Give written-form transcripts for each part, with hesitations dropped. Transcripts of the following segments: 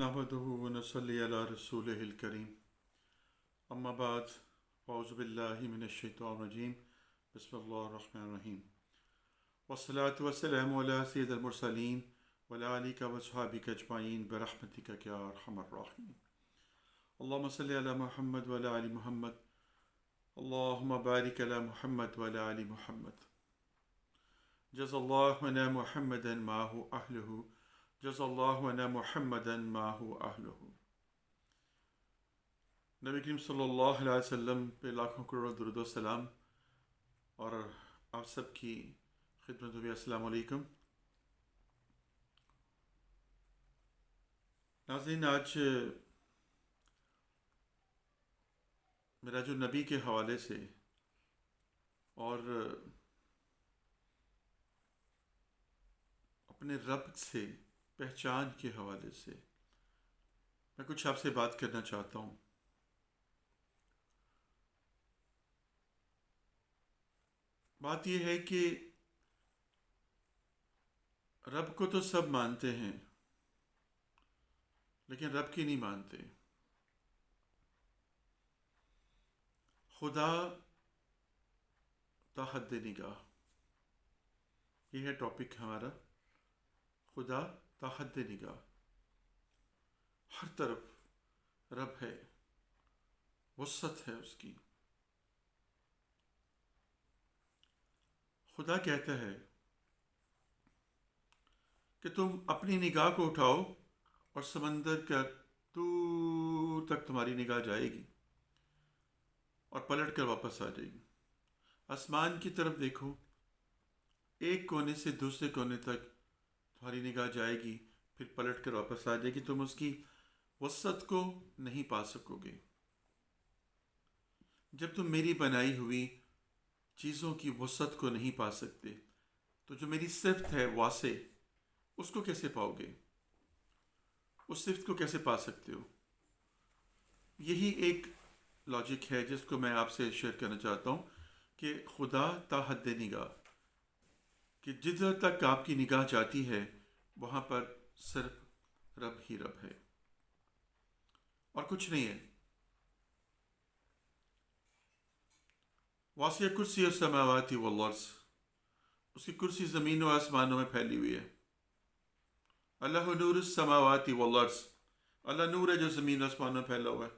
نحمده ونصلي على رسوله الكريم اما بعد اعوذ باللہ من الشیطان الرجیم بسم اللہ الرحمن الرحیم والصلاة والسلام علی سید المرسلین وعلی آلک واصحابک اجمعین برحمتک یا ارحم الراحمین اللہم صلی علی محمد وعلی آل محمد اللہم بارک علی محمد وعلی آل محمد جزا اللہ عنا محمدا ما هو اہلہ جزا اللہ عنا محمدا ما هو اہلہ۔ نبی کریم صلی اللہ علیہ وسلم پہ لاکھوں کروڑ درود و سلام، اور آپ سب کی خدمت میں السلام علیکم۔ ناظرین، آج میرا جو نبی کے حوالے سے اور اپنے رب سے پہچان کے حوالے سے میں کچھ آپ سے بات کرنا چاہتا ہوں۔ بات یہ ہے کہ رب کو تو سب مانتے ہیں، لیکن رب کی نہیں مانتے۔ خدا تا حد نگاہ، یہ ہے ٹاپک ہمارا، خدا تا حد نگاہ۔ ہر طرف رب ہے، وسعت ہے اس کی۔ خدا کہتا ہے کہ تم اپنی نگاہ کو اٹھاؤ اور سمندر کا دور تک تمہاری نگاہ جائے گی اور پلٹ کر واپس آ جائے گی۔ آسمان کی طرف دیکھو، ایک کونے سے دوسرے کونے تک تمہاری نگاہ جائے گی، پھر پلٹ کر واپس آ جائے گی۔ تم اس کی وسعت کو نہیں پا سکو گے۔ جب تم میری بنائی ہوئی چیزوں کی وسعت کو نہیں پا سکتے، تو جو میری صفت ہے واسع، اس کو کیسے پاؤ گے؟ اس صفت کو کیسے پا سکتے ہو؟ یہی ایک لاجک ہے جس کو میں آپ سے شیئر کرنا چاہتا ہوں کہ خدا تا حد نگاہ، کہ جدھر تک آپ کی نگاہ جاتی ہے وہاں پر صرف رب ہی رب ہے اور کچھ نہیں ہے۔ واسع کرسی السماوات والارض، اس کی کرسی زمین و آسمانوں میں پھیلی ہوئی ہے۔ اللہ نور السماوات والارض، اللہ نور ہے جو زمین و آسمانوں میں پھیلا ہوا ہے۔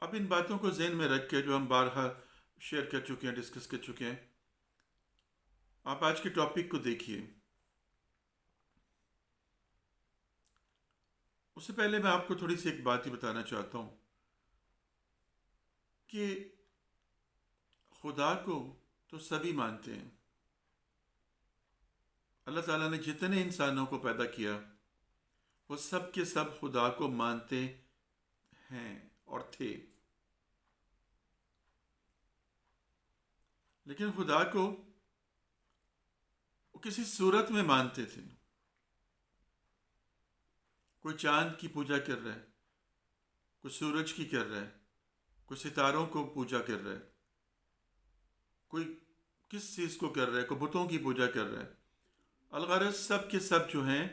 اب ان باتوں کو ذہن میں رکھ کے جو ہم بارہا شیئر کر چکے ہیں، ڈسکس کر چکے ہیں، آپ آج کے ٹاپک کو دیکھیے۔ اس سے پہلے میں آپ کو تھوڑی سی ایک بات ہی بتانا چاہتا ہوں کہ خدا کو تو سبھی مانتے ہیں۔ اللہ تعالیٰ نے جتنے انسانوں کو پیدا کیا وہ سب کے سب خدا کو مانتے ہیں اور تھے، لیکن خدا کو وہ کسی صورت میں مانتے تھے۔ کوئی چاند کی پوجا کر رہا ہے، کوئی سورج کی کر رہا ہے، کوئی ستاروں کو پوجا کر رہا ہے، کوئی کس چیز کو کر رہا ہے، کوئی بتوں کی پوجا کر رہا ہے۔ الغرض سب کے سب جو ہیں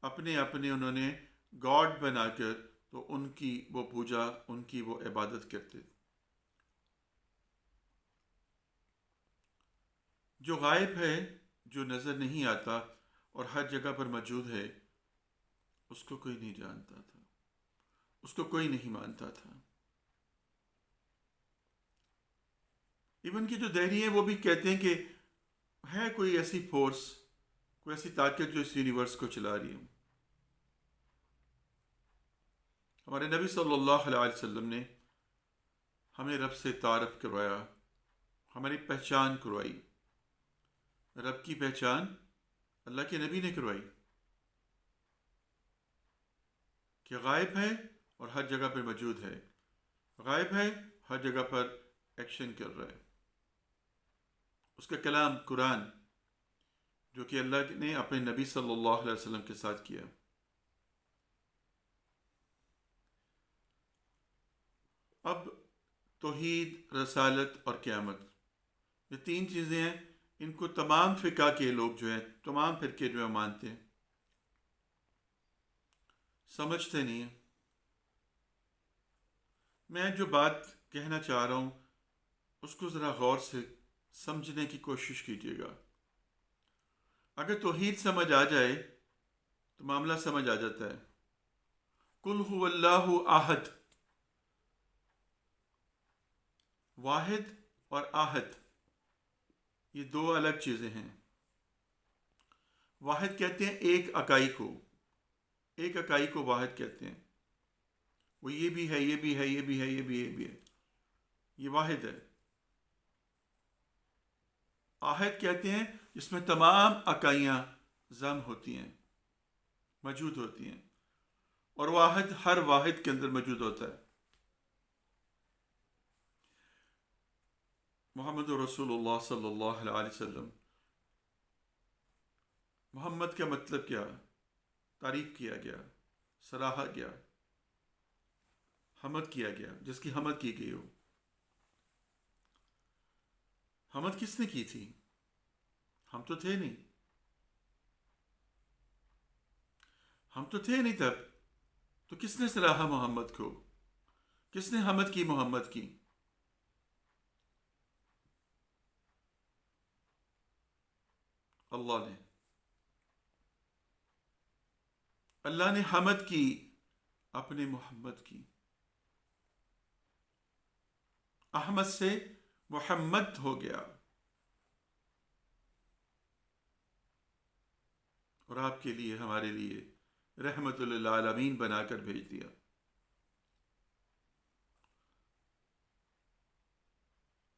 اپنے اپنے انہوں نے گاڈ بنا کر تو ان کی وہ پوجا، ان کی وہ عبادت کرتے تھے۔ جو غائب ہے، جو نظر نہیں آتا اور ہر جگہ پر موجود ہے، اس کو کوئی نہیں جانتا تھا، اس کو کوئی نہیں مانتا تھا۔ ایون کہ جو دہری ہیں وہ بھی کہتے ہیں کہ ہے کوئی ایسی فورس، کوئی ایسی طاقت جو اس یونیورس کو چلا رہی ہے۔ ہمارے نبی صلی اللہ علیہ وسلم نے ہمیں رب سے تعارف کروایا، ہماری پہچان کروائی۔ رب کی پہچان اللہ کے نبی نے کروائی کہ غائب ہے اور ہر جگہ پر موجود ہے، غائب ہے، ہر جگہ پر ایکشن کر رہا ہے۔ اس کا کلام قرآن جو کہ اللہ نے اپنے نبی صلی اللہ علیہ وسلم کے ساتھ کیا۔ اب توحید، رسالت اور قیامت، یہ تین چیزیں ہیں، ان کو تمام فقہ کے لوگ جو ہیں، تمام فرقے جو ہیں مانتے ہیں۔ سمجھتے نہیں ہیں۔ میں جو بات کہنا چاہ رہا ہوں اس کو ذرا غور سے سمجھنے کی کوشش کیجیے گا۔ اگر توحید سمجھ آ جائے تو معاملہ سمجھ آ جاتا ہے۔ قل هو اللہ احد، واحد اور احد یہ دو الگ چیزیں ہیں۔ واحد کہتے ہیں ایک اکائی کو، ایک اکائی کو واحد کہتے ہیں۔ وہ یہ بھی ہے، یہ بھی ہے، یہ بھی ہے، یہ بھی ہے، یہ بھی ہے، یہ واحد ہے۔ احد کہتے ہیں جس میں تمام اکائیاں ضم ہوتی ہیں، موجود ہوتی ہیں، اور واحد ہر واحد کے اندر موجود ہوتا ہے۔ محمد رسول اللہ صلی اللہ علیہ وسلم، محمد کا مطلب کیا؟ تعریف کیا گیا، سراہا گیا، حمد کیا گیا، جس کی حمد کی گئی ہو۔ حمد کس نے کی تھی؟ ہم تو تھے نہیں، ہم تو تھے نہیں تب، تو کس نے سراہا محمد کو؟ کس نے حمد کی محمد کی؟ اللہ نے۔ اللہ نے حمد کی اپنے محمد کی۔ احمد سے محمد ہو گیا، اور آپ کے لیے، ہمارے لیے رحمت للعالمین بنا کر بھیج دیا۔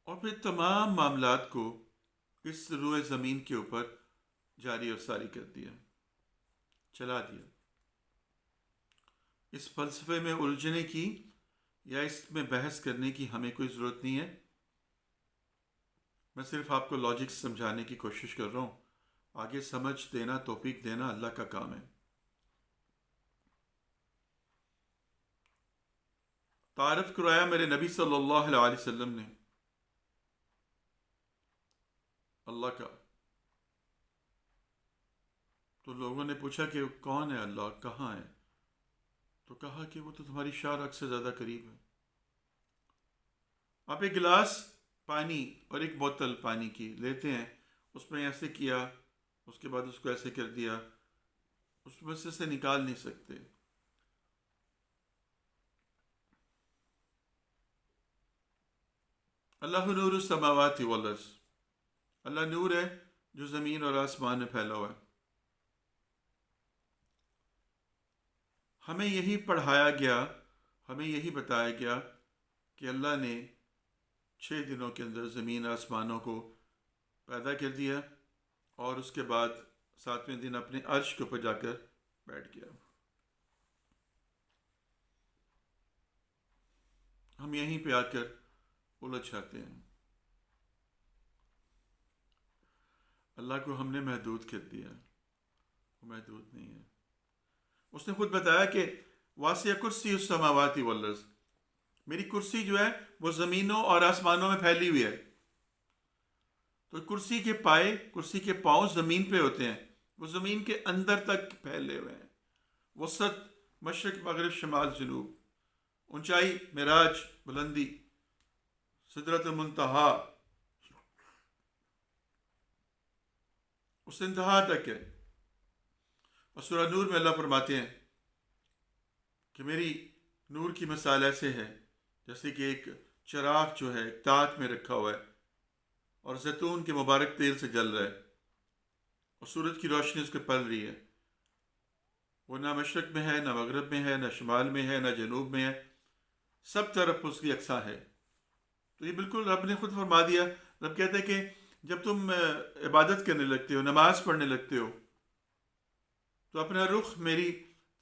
اور پھر تمام معاملات کو اس روئے زمین کے اوپر جاری اور ساری کر دیا، چلا دیا۔ اس فلسفے میں الجھنے کی یا اس میں بحث کرنے کی ہمیں کوئی ضرورت نہیں ہے۔ میں صرف آپ کو لاجک سمجھانے کی کوشش کر رہا ہوں، آگے سمجھ دینا، توفیق دینا اللہ کا کام ہے۔ تعارف کرایا میرے نبی صلی اللہ علیہ وسلم نے اللہ کا۔ تو لوگوں نے پوچھا کہ کون ہے اللہ، کہاں ہے؟ تو کہا کہ وہ تو تمہاری شارک سے زیادہ قریب ہے۔ آپ ایک گلاس پانی اور ایک بوتل پانی کی لیتے ہیں، اس میں ایسے کیا، اس کے بعد اس کو ایسے کر دیا، اس میں سے نکال نہیں سکتے۔ اللہ نور السماوات والارض، اللہ نور ہے جو زمین اور آسمان میں پھیلا ہوا ہے۔ ہمیں یہی پڑھایا گیا، ہمیں یہی بتایا گیا کہ اللہ نے 6 دنوں کے اندر زمین آسمانوں کو پیدا کر دیا، اور اس کے بعد 7ویں دن اپنے عرش کے اوپر جا کر بیٹھ گیا۔ ہم یہیں پہ آ کر الجھ جاتے ہیں۔ اللہ کو ہم نے محدود کر دیا، وہ محدود نہیں ہے۔ اس نے خود بتایا کہ واسع کرسی السماوات والارض، میری کرسی جو ہے وہ زمینوں اور آسمانوں میں پھیلی ہوئی ہے۔ تو کرسی کے پائے، کرسی کے پاؤں زمین پہ ہوتے ہیں، وہ زمین کے اندر تک پھیلے ہوئے ہیں۔ وسط، مشرق، مغرب، شمال، جنوب، اونچائی، معراج، بلندی، سدرۃ المنتہا، اس انتہا تک ہے۔ اور سورہ نور میں اللہ فرماتے ہیں کہ میری نور کی مثال ایسے ہے جیسے کہ ایک چراغ جو ہے ایک تاج میں رکھا ہوا ہے اور زیتون کے مبارک تیل سے جل رہا ہے، اور سورج کی روشنی اس کے پل رہی ہے۔ وہ نہ مشرق میں ہے، نہ مغرب میں ہے، نہ شمال میں ہے، نہ جنوب میں ہے، سب طرف اس کی یکساں ہے۔ تو یہ بالکل رب نے خود فرما دیا۔ رب کہتا ہے کہ جب تم عبادت کرنے لگتے ہو، نماز پڑھنے لگتے ہو، تو اپنا رخ میری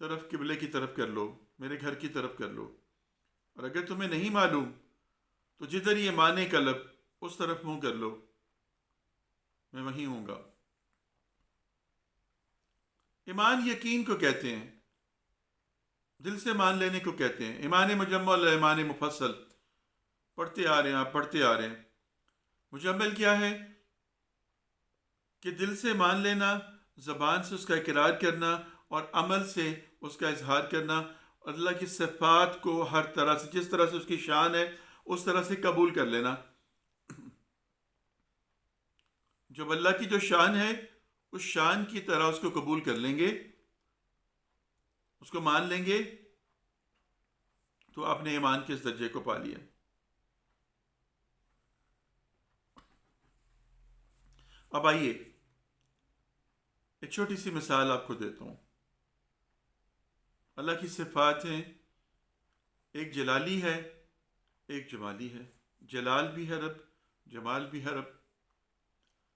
طرف، قبلے کی طرف کر لو، میرے گھر کی طرف کر لو، اور اگر تمہیں نہیں معلوم تو جدھر یہ مانے کا لب اس طرف منہ کر لو، میں وہیں ہوں گا۔ ایمان یقین کو کہتے ہیں، دل سے مان لینے کو کہتے ہیں۔ ایمان مجمل، ایمان مفصل پڑھتے آ رہے ہیں، آپ پڑھتے آ رہے ہیں۔ مجمل کیا ہے؟ کہ دل سے مان لینا، زبان سے اس کا اقرار کرنا، اور عمل سے اس کا اظہار کرنا، اللہ کی صفات کو ہر طرح سے، جس طرح سے اس کی شان ہے اس طرح سے قبول کر لینا. جب اللہ کی جو شان ہے اس شان کی طرح اس کو قبول کر لیں گے، اس کو مان لیں گے، تو آپ نے ایمان کے اس درجے کو پا لیا. اب آئیے ایک چھوٹی سی مثال آپ کو دیتا ہوں. اللہ کی صفات ہیں، ایک جلالی ہے، ایک جمالی ہے. جلال بھی ہے رب، جمال بھی ہے رب.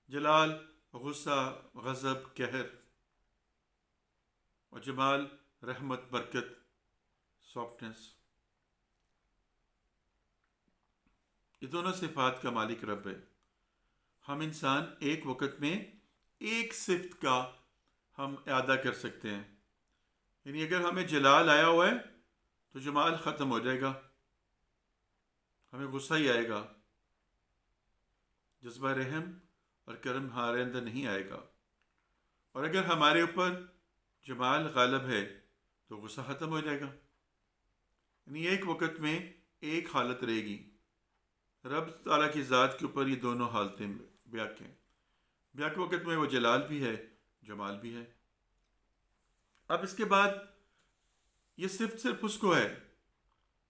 جلال غصہ، غضب، قہر، اور جمال رحمت، برکت، سافٹنس. یہ دونوں صفات کا مالک رب ہے. ہم انسان ایک وقت میں ایک صفت کا ہم اعادہ کر سکتے ہیں. یعنی اگر ہمیں جلال آیا ہوا ہے تو جمال ختم ہو جائے گا، ہمیں غصہ ہی آئے گا، جذبہ رحم اور کرم ہمارے اندر نہیں آئے گا. اور اگر ہمارے اوپر جمال غالب ہے تو غصہ ختم ہو جائے گا. یعنی ایک وقت میں ایک حالت رہے گی. رب تعالیٰ کی ذات کے اوپر یہ دونوں حالتیں بیک ہیں. بیک وقت میں وہ جلال بھی ہے، جمال بھی ہے. اب اس کے بعد یہ صرف اس کو ہے،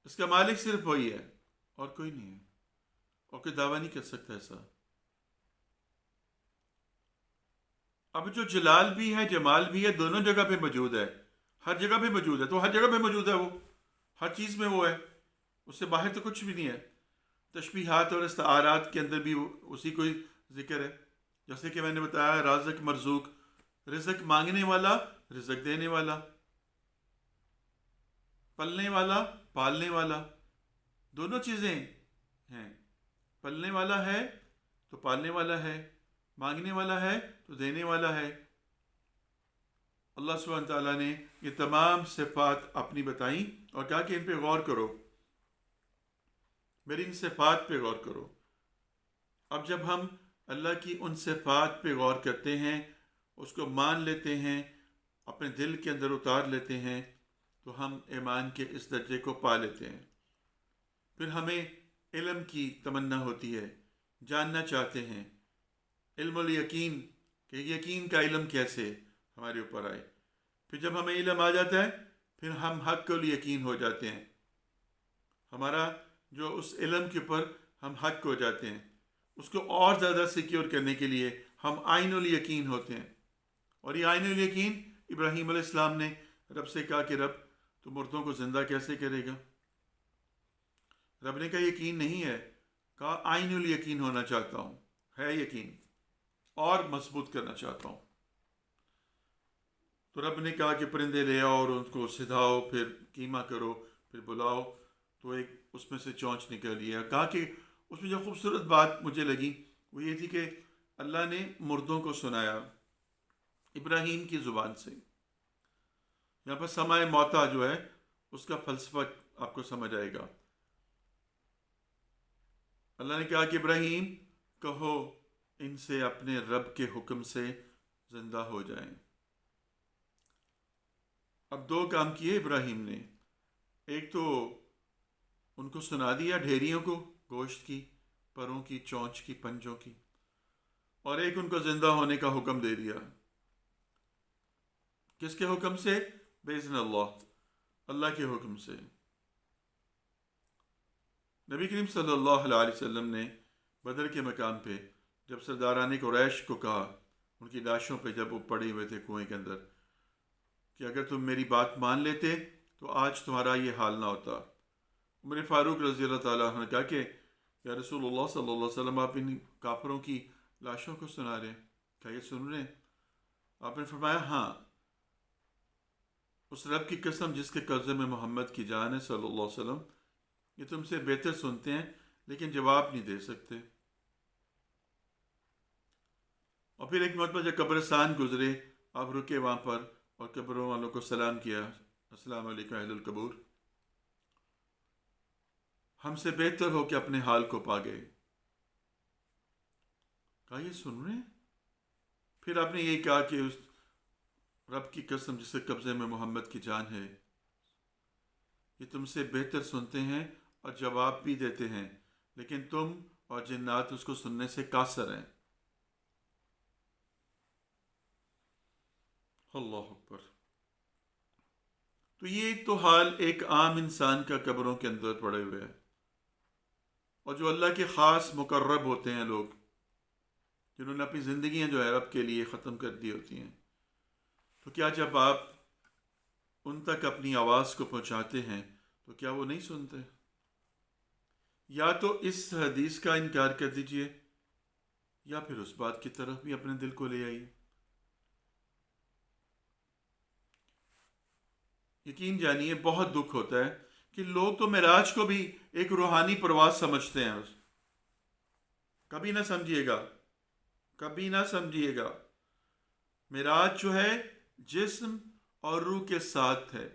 اس کا مالک صرف وہی ہے اور کوئی نہیں ہے، اور کوئی دعویٰ نہیں کر سکتا ایسا. اب جو جلال بھی ہے، جمال بھی ہے، دونوں جگہ پہ موجود ہے، ہر جگہ پہ موجود ہے. تو ہر جگہ پہ موجود ہے، وہ ہر چیز میں وہ ہے، اس سے باہر تو کچھ بھی نہیں ہے. تشبیہات اور استعارات کے اندر بھی اسی کو ذکر ہے. جیسے کہ میں نے بتایا، رازق، مرزوق، رزق مانگنے والا، رزق دینے والا، پلنے والا، پالنے والا. دونوں چیزیں ہیں. پلنے والا ہے تو پالنے والا ہے، مانگنے والا ہے تو دینے والا ہے. اللہ سبحانہ تعالیٰ نے یہ تمام صفات اپنی بتائیں اور کہا کہ ان پہ غور کرو، میری ان صفات پہ غور کرو. اب جب ہم اللہ کی ان صفات پہ غور کرتے ہیں، اس کو مان لیتے ہیں، اپنے دل کے اندر اتار لیتے ہیں، تو ہم ایمان کے اس درجے کو پا لیتے ہیں. پھر ہمیں علم کی تمنا ہوتی ہے، جاننا چاہتے ہیں. علم الیقین، کہ یقین کا علم کیسے ہمارے اوپر آئے. پھر جب ہمیں علم آ جاتا ہے پھر ہم حق الیقین ہو جاتے ہیں. ہمارا جو اس علم کے اوپر ہم حق ہو جاتے ہیں، اس کو اور زیادہ سیکیور کرنے کے لیے ہم عین الیقین ہوتے ہیں. اور یہ عین الیقین ابراہیم علیہ السلام نے رب سے کہا کہ رب تو مردوں کو زندہ کیسے کرے گا؟ رب نے کہا یقین نہیں ہے. کہا عین الیقین ہونا چاہتا ہوں، ہے یقین، اور مضبوط کرنا چاہتا ہوں. تو رب نے کہا کہ پرندے لے آؤ اور ان کو سدھاؤ، پھر قیمہ کرو، پھر بلاؤ. تو ایک اس میں سے چونچ نکلی ہے. کہا کہ اس میں جو خوبصورت بات مجھے لگی وہ یہ تھی کہ اللہ نے مردوں کو سنایا ابراہیم کی زبان سے. یہاں پر سماع موتا جو ہے اس کا فلسفہ آپ کو سمجھ آئے گا. اللہ نے کہا کہ ابراہیم کہو ان سے اپنے رب کے حکم سے زندہ ہو جائیں. اب دو کام کیے ابراہیم نے. ایک تو ان کو سنا دیا، ڈھیریوں کو، گوشت کی، پروں کی، چونچ کی، پنجوں کی. اور ایک ان کو زندہ ہونے کا حکم دے دیا. کس کے حکم سے؟ باذن اللہ، اللہ کے حکم سے. نبی کریم صلی اللہ علیہ وسلم نے بدر کے مقام پہ جب سرداران قریش کو کہا، ان کی لاشوں پہ جب وہ پڑے ہوئے تھے کنویں کے اندر، کہ اگر تم میری بات مان لیتے تو آج تمہارا یہ حال نہ ہوتا. عمر فاروق رضی اللہ تعالیٰ عنہ نے کہا کہ یا رسول اللہ صلی اللہ علیہ وسلم، آپ ان کافروں کی لاشوں کو سنا رہے ہیں، کیا یہ سن رہے ہیں؟ آپ نے فرمایا ہاں، اس رب کی قسم جس کے قبضے میں محمد کی جان ہے صلی اللہ علیہ وسلم، یہ تم سے بہتر سنتے ہیں لیکن جواب نہیں دے سکتے. اور پھر ایک مرتبہ جب قبرستان گزرے، آپ رکے وہاں پر اور قبروں والوں کو سلام کیا، السلام علیکم اہل القبور، ہم سے بہتر ہو کہ اپنے حال کو پا گئے. کہا یہ سن رہے ہیں؟ پھر آپ نے یہ کہا کہ رب کی قسم جس کے قبضے میں محمد کی جان ہے، یہ تم سے بہتر سنتے ہیں اور جواب بھی دیتے ہیں، لیکن تم اور جنات اس کو سننے سے قاصر ہیں۔ اللہ اکبر۔ تو یہ تو حال ایک عام انسان کا قبروں کے اندر پڑے ہوئے ہے، اور جو اللہ کے خاص مقرب ہوتے ہیں لوگ، جنہوں نے اپنی زندگیاں جو ہے رب کے لیے ختم کر دی ہوتی ہیں، تو کیا جب آپ ان تک اپنی آواز کو پہنچاتے ہیں تو کیا وہ نہیں سنتے؟ یا تو اس حدیث کا انکار کر دیجئے، یا پھر اس بات کی طرف بھی اپنے دل کو لے آئیے۔ یقین جانیے بہت دکھ ہوتا ہے کہ لوگ تو معراج کو بھی ایک روحانی پرواز سمجھتے ہیں۔ کبھی نہ سمجھیے گا، کبھی نہ سمجھیے گا، معراج جو ہے جسم اور روح کے ساتھ ہے۔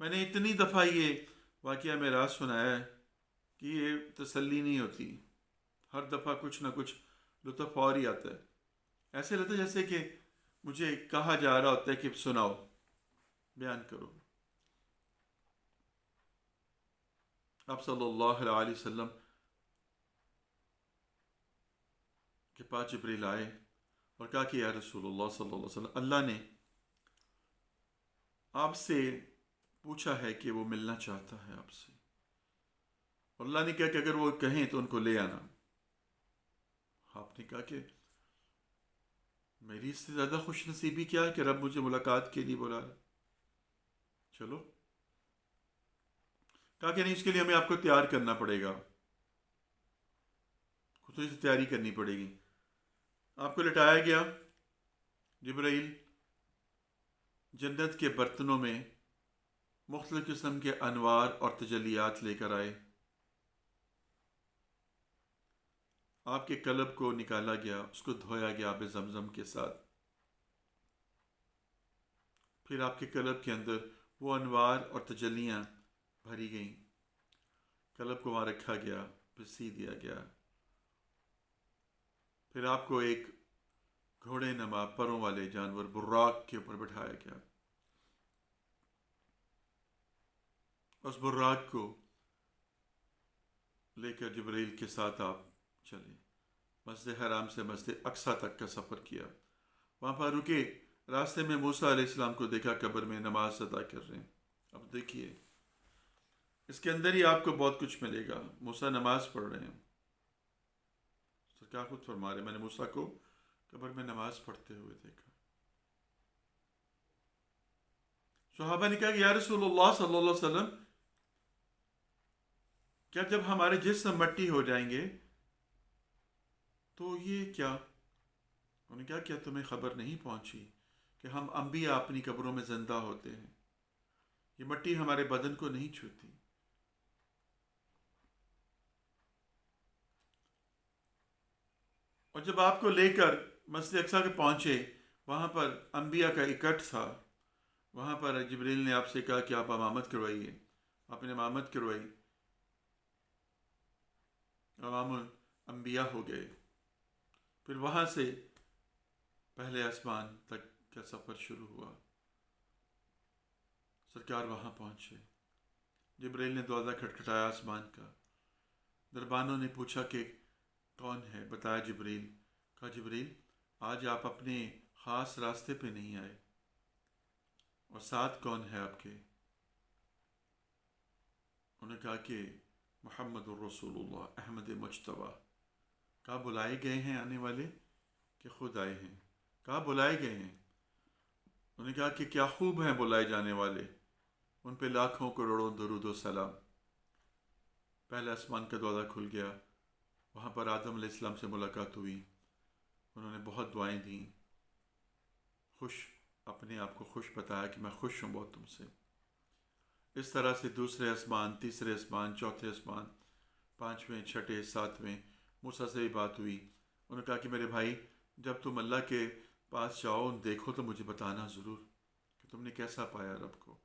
میں نے اتنی دفعہ یہ واقعہ معراج سنایا ہے کہ یہ تسلی نہیں ہوتی، ہر دفعہ کچھ نہ کچھ لطف اور ہی آتا ہے۔ ایسے لگتا ہے جیسے کہ مجھے کہا جا رہا ہوتا ہے کہ سناؤ، بیان کرو۔ آپ صلی اللہ علیہ وسلم کے پاس جبریل آئے اور کہا کہ یا رسول اللہ صلی اللہ علیہ وسلم، اللہ نے آپ سے پوچھا ہے کہ وہ ملنا چاہتا ہے آپ سے، اور اللہ نے کہا کہ اگر وہ کہیں تو ان کو لے آنا۔ آپ نے کہا کہ میری اس سے زیادہ خوش نصیبی کیا ہے کہ رب مجھے ملاقات کے لیے بلا رہا۔ چلو، کہا کہ نہیں، اس کے لیے ہمیں آپ کو تیار کرنا پڑے گا، خود سے تیاری کرنی پڑے گی۔ آپ کو لٹایا گیا، جبرائیل جنت کے برتنوں میں مختلف قسم کے انوار اور تجلیات لے کر آئے۔ آپ کے قلب کو نکالا گیا، اس کو دھویا گیا آب زمزم کے ساتھ، پھر آپ کے قلب کے اندر وہ انوار اور تجلیاں بھری گئیں، قلب کو وہاں رکھا گیا، پھر سی دیا گیا، پھر آپ کو ایک گھوڑے نما پروں والے جانور براق کے اوپر بٹھایا گیا۔ اس براق کو لے کر جبرائیل کے ساتھ آپ چلے، مسجد حرام سے مسجد اقصیٰ تک کا سفر کیا، وہاں پر رکے، راستے میں موسیٰ علیہ السلام کو دیکھا قبر میں نماز ادا کر رہے ہیں۔ اب دیکھیے اس کے اندر ہی آپ کو بہت کچھ ملے گا۔ موسیٰ نماز پڑھ رہے ہیں، سرکار خود فرما رہے میں نے موسیٰ کو قبر میں نماز پڑھتے ہوئے دیکھا۔ صحابہ نے کہا کہ یا رسول اللہ صلی اللہ علیہ وسلم، کیا جب ہمارے جسم مٹی ہو جائیں گے تو یہ کیا؟ انہوں نے کہا کیا تمہیں خبر نہیں پہنچی کہ ہم انبیاء اپنی قبروں میں زندہ ہوتے ہیں، یہ مٹی ہمارے بدن کو نہیں چھوتی۔ اور جب آپ کو لے کر مسجد اقصیٰ کے پہنچے، وہاں پر انبیاء کا اکٹھ تھا، وہاں پر جبریل نے آپ سے کہا کہ آپ امامت کروائیے، آپ نے امامت کروائی، امام الانبیاء ہو گئے۔ پھر وہاں سے پہلے آسمان تک کا سفر شروع ہوا، سرکار وہاں پہنچے، جبریل نے دروازہ کھٹکھٹایا آسمان کا، دربانوں نے پوچھا کہ کون ہے؟ بتایا جبریل۔ کہا جبریل آج آپ اپنے خاص راستے پہ نہیں آئے، اور ساتھ کون ہے آپ کے؟ انہوں نے کہا کہ محمد الرسول اللہ احمد مجتبیٰ۔ کہا بلائے گئے ہیں آنے والے کہ خود آئے ہیں؟ کہا بلائے گئے ہیں۔ انہوں نے کہا کہ کیا خوب ہیں بلائے جانے والے، ان پہ لاکھوں کروڑوں درود و سلام۔ پہلے آسمان کا دروازہ کھل گیا، وہاں پر آدم علیہ السلام سے ملاقات ہوئی، انہوں نے بہت دعائیں دیں، اپنے آپ کو خوش بتایا کہ میں خوش ہوں بہت تم سے۔ اس طرح سے دوسرے آسمان، تیسرے آسمان، چوتھے آسمان، پانچویں، چھٹے، ساتویں، موسیٰ سے بھی بات ہوئی۔ انہوں نے کہا کہ میرے بھائی جب تم اللہ کے پاس جاؤ دیکھو تو مجھے بتانا ضرور کہ تم نے کیسا پایا رب کو۔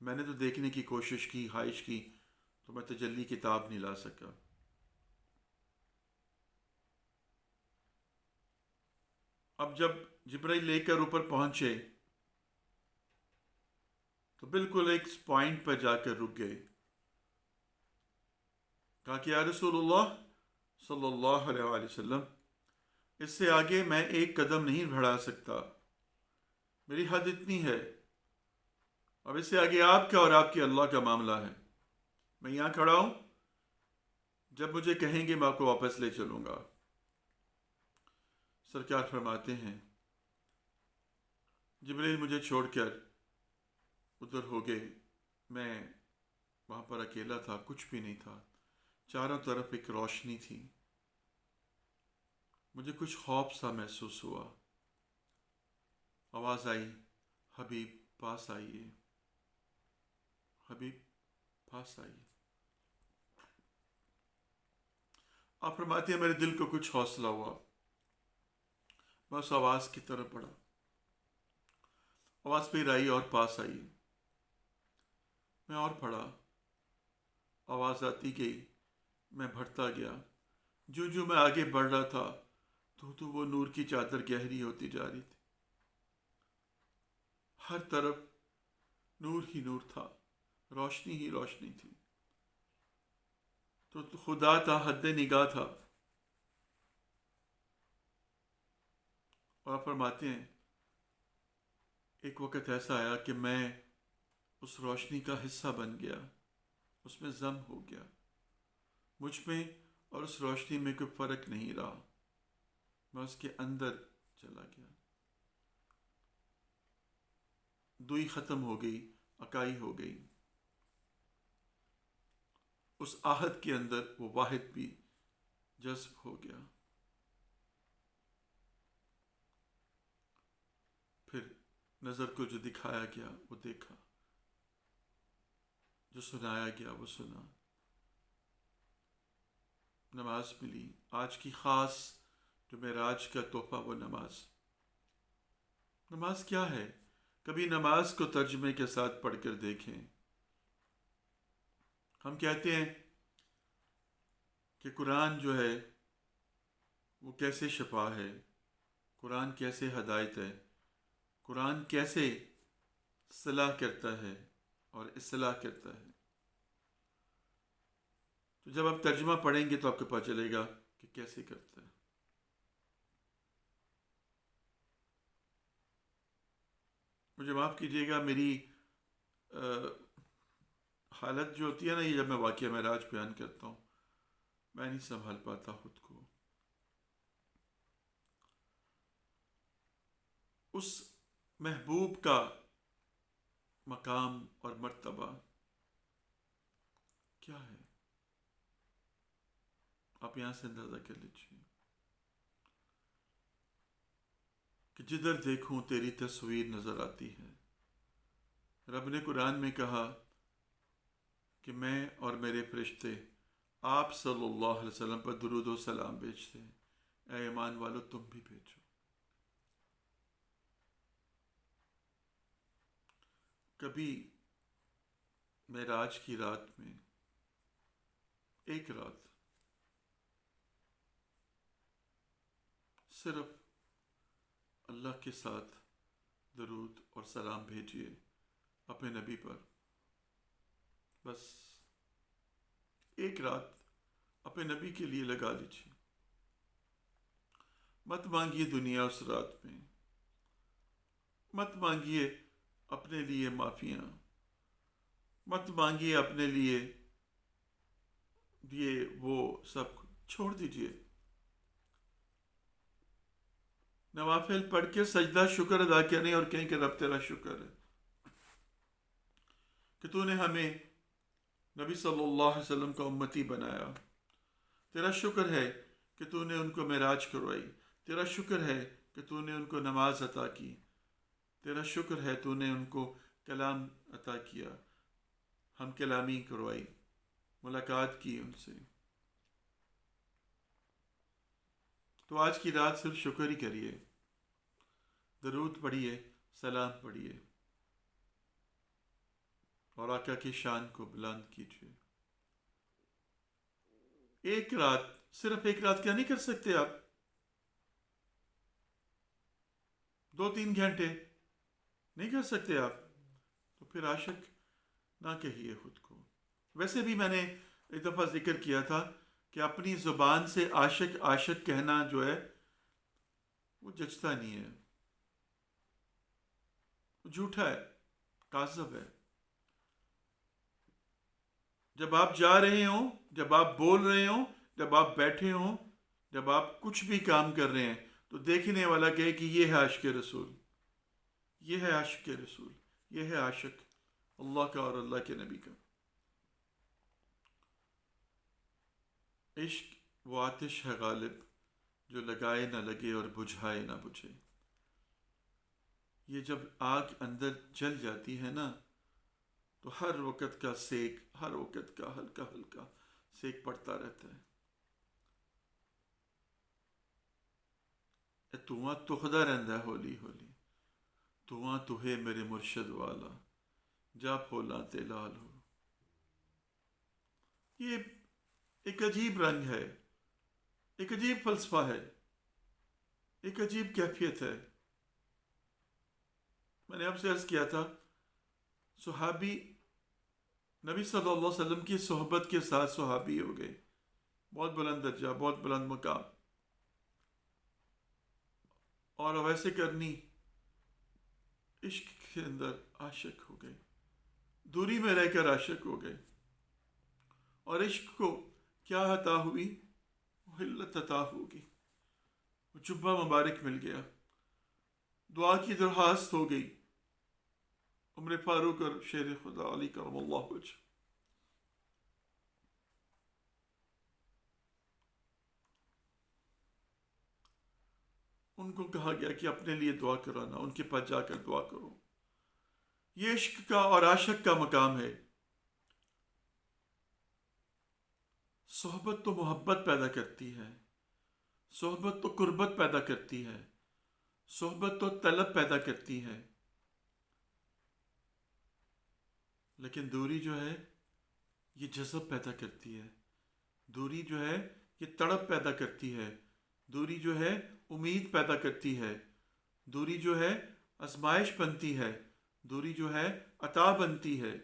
میں نے تو دیکھنے کی کوشش کی، خواہش کی، تو میں تجلی کتاب نہیں لا سکا۔ اب جب جبرائیل لے کر اوپر پہنچے تو بالکل ایک پوائنٹ پر جا کر رک گئے. کہا کہ یا رسول اللہ صلی اللہ علیہ وآلہ وسلم، اس سے آگے میں ایک قدم نہیں بڑھا سکتا، میری حد اتنی ہے. اب اس سے آگے آپ کا اور آپ کے اللہ کا معاملہ ہے. میں یہاں کھڑا ہوں، جب مجھے کہیں گے میں آپ کو واپس لے چلوں گا. سرکار فرماتے ہیں جبرائیل مجھے چھوڑ کر ادھر ہو گئے. میں وہاں پر اکیلا تھا، کچھ بھی نہیں تھا، چاروں طرف ایک روشنی تھی. مجھے کچھ خوف سا محسوس ہوا. آواز آئی، حبیب پاس آئیے، حبیب پاس آئیے. آپ فرماتے ہیں میرے دل کو کچھ حوصلہ ہوا. میں اس آواز کی طرف بڑھا، آواز پھر آئی اور پاس آئی. میں اور پڑھا، آواز آتی گئی، میں بڑھتا گیا. جو میں آگے بڑھ رہا تھا تو وہ نور کی چادر گہری ہوتی جا رہی تھی. ہر طرف نور ہی نور تھا، روشنی ہی روشنی تھی. تو خدا تھا، حد نگاہ تھا. اور آپ فرماتے ہیں ایک وقت ایسا آیا کہ میں اس روشنی کا حصہ بن گیا، اس میں ضم ہو گیا. مجھ میں اور اس روشنی میں کوئی فرق نہیں رہا، میں اس کے اندر چلا گیا. دوئی ختم ہو گئی، اکائی ہو گئی. اس آہت کے اندر وہ واحد بھی جذب ہو گیا. پھر نظر کو جو دکھایا گیا وہ دیکھا، جو سنایا گیا وہ سنا. نماز ملی، آج کی خاص جو معراج کا تحفہ وہ نماز. نماز کیا ہے؟ کبھی نماز کو ترجمے کے ساتھ پڑھ کر دیکھیں. ہم کہتے ہیں کہ قرآن جو ہے وہ کیسے شفا ہے، قرآن کیسے ہدایت ہے، قرآن کیسے صلاح کرتا ہے اور اصلاح کرتا ہے. تو جب آپ ترجمہ پڑھیں گے تو آپ کو پتہ چلے گا کہ کیسے کرتا ہے. مجھے معاف کیجیے گا، میری حالت جو ہوتی ہے نا، یہ جب میں واقعہ معراج بیان کرتا ہوں میں نہیں سنبھال پاتا خود کو. اس محبوب کا مقام اور مرتبہ کیا ہے، آپ یہاں سے اندازہ کر لیجیے کہ جدھر دیکھوں تیری تصویر نظر آتی ہے. رب نے قرآن میں کہا کہ میں اور میرے فرشتے آپ صلی اللہ علیہ وسلم پر درود و سلام بھیجتے ہیں. اے ایمان والو تم بھی بھیجو. کبھی معراج کی رات میں ایک رات صرف اللہ کے ساتھ درود اور سلام بھیجیے اپنے نبی پر. بس ایک رات اپنے نبی کے لیے لگا لیجیے. مت مانگیے دنیا اس رات میں، مت مانگیے اپنے لیے معافیاں، مت مانگیے اپنے لیے یہ وہ سب چھوڑ دیجیے. نوافل پڑھ کے سجدہ شکر ادا کریں اور کہیں کہ رب تیرا شکر ہے کہ تو نے ہمیں نبی صلی اللہ علیہ وسلم کا امتی بنایا. تیرا شکر ہے کہ تو نے ان کو معراج کروائی. تیرا شکر ہے کہ تو نے ان کو نماز عطا کی. تیرا شکر ہے تو نے ان کو کلام عطا کیا، ہم کلامی کروائی، ملاقات کی ان سے. تو آج کی رات صرف شکر ہی کریے، درود پڑھیے، سلام پڑھیے اور آقا کی شان کو بلند کیجیے. ایک رات، صرف ایک رات کیا نہیں کر سکتے آپ؟ 2-3 گھنٹے نہیں کر سکتے آپ، تو پھر عاشق نہ کہیے خود کو. ویسے بھی میں نے ایک دفعہ ذکر کیا تھا کہ اپنی زبان سے عاشق عاشق کہنا جو ہے وہ جچتا نہیں ہے، وہ جھوٹا ہے، کاذب ہے. جب آپ جا رہے ہوں، جب آپ بول رہے ہوں، جب آپ بیٹھے ہوں، جب آپ کچھ بھی کام کر رہے ہیں، تو دیکھنے والا کہے کہ یہ ہے عاشق رسول، یہ ہے عاشق رسول، یہ ہے عاشق اللہ کا اور اللہ کے نبی کا. عشق وہ آتش ہے غالب جو لگائے نہ لگے اور بجھائے نہ بجھے. یہ جب آگ اندر جل جاتی ہے نا تو ہر وقت کا سیک، ہر وقت کا ہلکا ہلکا سیک پڑتا رہتا ہے. تواں تخدا رہندا ہے ہولی ہولی، تواں تہے میرے مرشد والا جا پھولا تے لال ہو. یہ ایک عجیب رنگ ہے، ایک عجیب فلسفہ ہے، ایک عجیب کیفیت ہے. میں نے آپ سے عرض کیا تھا صحابی نبی صلی اللہ علیہ وسلم کی صحبت کے ساتھ صحابی ہو گئے، بہت بلند درجہ، بہت بلند مقام، اور ویسے کرنی عشق کے اندر عاشق ہو گئے، دوری میں رہ کر عاشق ہو گئے. اور عشق کو کیا عطا ہوئی؟ حلت عطا ہوگی، وہ جبہ مبارک مل گیا، دعا کی درخواست ہو گئی. عمر فاروق اور شیر خدا علی کرم اللہ وجہ، ان کو کہا گیا کہ اپنے لیے دعا کرانا، ان کے پاس جا کر دعا کرو. یہ عشق کا اور عاشق کا مقام ہے. صحبت تو محبت پیدا کرتی ہے، صحبت تو قربت پیدا کرتی ہے، صحبت تو طلب پیدا کرتی ہے. لیکن دوری جو ہے یہ جذب پیدا کرتی ہے، دوری جو ہے یہ تڑپ پیدا کرتی ہے، دوری جو ہے امید پیدا کرتی ہے، دوری جو ہے آزمائش بنتی ہے، دوری جو ہے عطا بنتی ہے.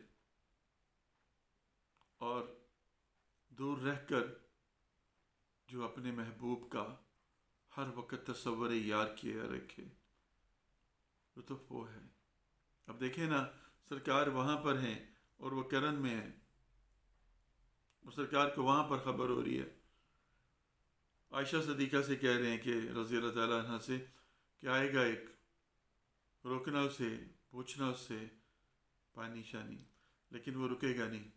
اور دور رہ کر جو اپنے محبوب کا ہر وقت تصور یار کیے رکھے، لطف وہ ہے. اب دیکھیں نا، سرکار وہاں پر ہیں اور وہ کرن میں ہیں، وہ سرکار کو وہاں پر خبر ہو رہی ہے. عائشہ صدیقہ سے کہہ رہے ہیں کہ رضی اللہ تعالیٰ عنہ سے کہ آئے گا ایک، روکنا اسے، پوچھنا اس سے پانی شانی، لیکن وہ رکے گا نہیں.